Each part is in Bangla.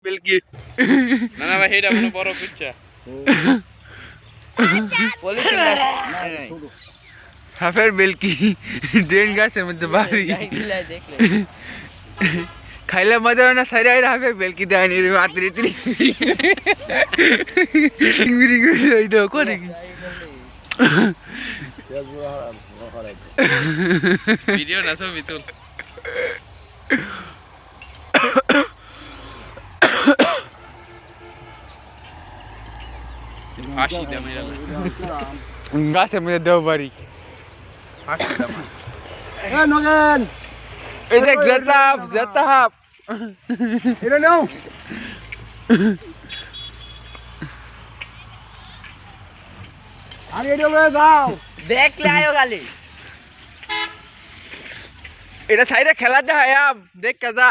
বেলকি না না ভাই এটা মনে বড় পিচ্চা হাফের বেলকি ড্রেন গাছের মধ্যে বাড়ি খাইলে মজা হয় না সাইডে আইরে হাফের বেলকি দেয়নি রে আতরি তিরি মিরি করে এই দাও করে কি ভিডিও না ছবি তুল হাসি দামে গাছের মধ্যে দেও বাড়ি হাসি দাম নগেন এই দেখ জেতাপ এটা নাও আরে এটা লয়ে যাও দেখলে আয়ো গালি এটা সাইডে খেলা দেখায় দেখ কাজা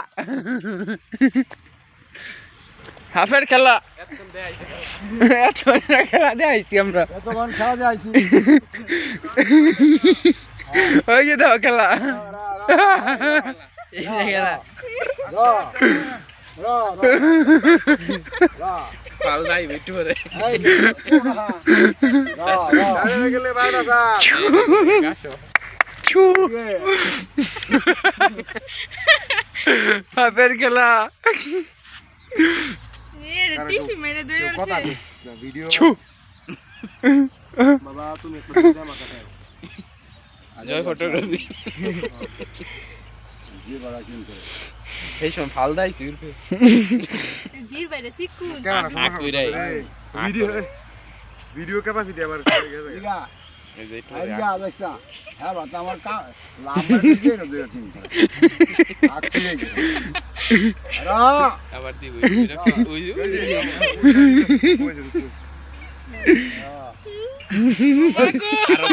হাফের খেলা এত খেলা দেখাইছি আমরা এতক্ষণ খাওয়া যাইছি ওই যে দাও খেলা এই যে খেলা র র র পাল নাই বিট্টু রে এই র র আরে গেলে বাইরে যা গাছো ছু হাফের খেলা টিপি মেরে দই কথা আছে ভিডিও ছু বাবা তুমি একটু ভিডিও আমাকে দাও জয় ফটোগ্রাফি জি বড় কিন করে এই সময় ফাল দাইছি উরফে জির বাইরে চিকুন ভিডিও ভিডিও ক্যাপাসিটি আমার হয়ে গেছে ইগা এই যে একটু আইগা আইছা হ্যাঁ বাবা আমার কা লাভ দিয়ে না দুই তিন আটকে গেছে আরে আবার দিব ওই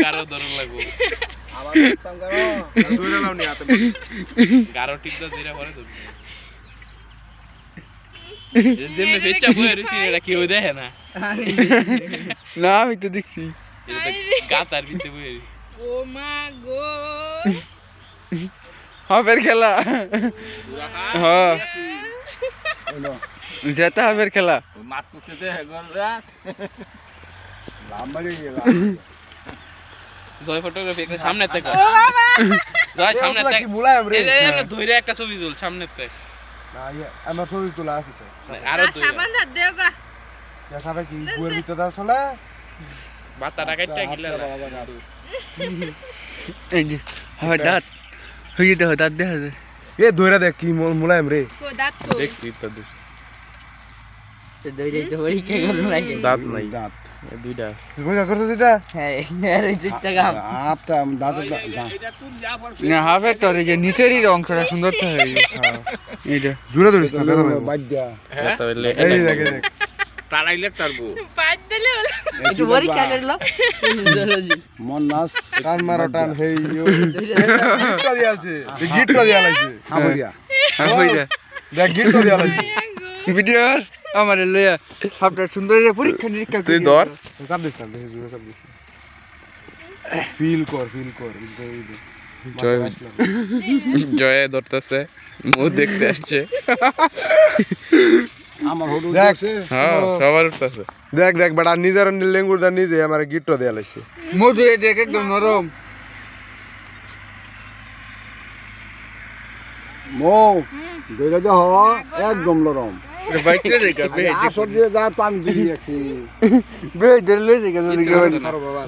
গারো ধরন লাগবো আবার কাম করো দূরে নাও নি হাতে গারো ঠিক দা দিরা পরে ধরবি যেমনে ফেচা বয়ে রইছি এটা কেউ দেখে না না আমি তো দেখছি এটা তো গাতার ভিতরে বয়ে ও মা গো হাফের খেলা হ্যাঁ যেটা হাফের খেলা মাছ পুষতে গলরা লাম্বাড়ি গেল জয় ফটোগ্রাফি একটা সামনে থেকে ও বাবা জয় সামনে থেকে কি মুলায় রে এই যে আমরা ধইরে একটা ছবি তুল সামনে থেকে না আমার ছবি তোলা আছে তো আরো আর সাবান ধর দেও গা যা সাবে কি বুয়ের ভিতর দাও চলে বাতাটা কাটটা গিলা এই যে হাফের দাঁত হয়ে যেতে হয় দাঁত দেখা যায় এ ধইরা দেখ কি মুলায়ম রে কো দাঁত কো দেখছি তো দেখ দই যাইতে হরি কে গল লাগে দাঁত নাই দাঁত দুইটা তুই কই করছিস এটা হ্যাঁ এর ওই চিত্তা গাম আপটা দাঁত দাঁত না হাফের তো এই যে নিচেরই অংশটা সুন্দর তো হয়ে গেছে এইটা জুড়ে ধরিস না দাদা ভাই বাদ দিয়া হ্যাঁ তাহলে এই দেখ দেখ তারাইলে টারবো পাঁচ দিলে হলো একটু বড়ি খেলে লো মন নাচ টান মারো টান হেই গিটটা দিয়ালছে গিটটা দিয়ালাইছে হামরিয়া হাফের দেখ গিটটা দিয়ালাইছে ভিডিওর আমার লইয়া হাফটা সুন্দর পরীক্ষা নিরীক্ষা তুই ধর চাপ দিস না বেশি জোরে চাপ দিস ফিল কর জয় জয় ধরতেছে মুখ দেখতে আসছে আমার হডু দেখ হ্যাঁ সবার উঠতেছে দেখ দেখ বড় নিজের লেঙ্গুর দা নিজে আমার গিটটা দিয়ালাইছে মধু এই দেখ একদম নরম মো দেখে তো একদম নরম বাইতে দেখা আসর দিয়ে যা পান দিয়ে আছি বেশ দিলে দেখা বাবা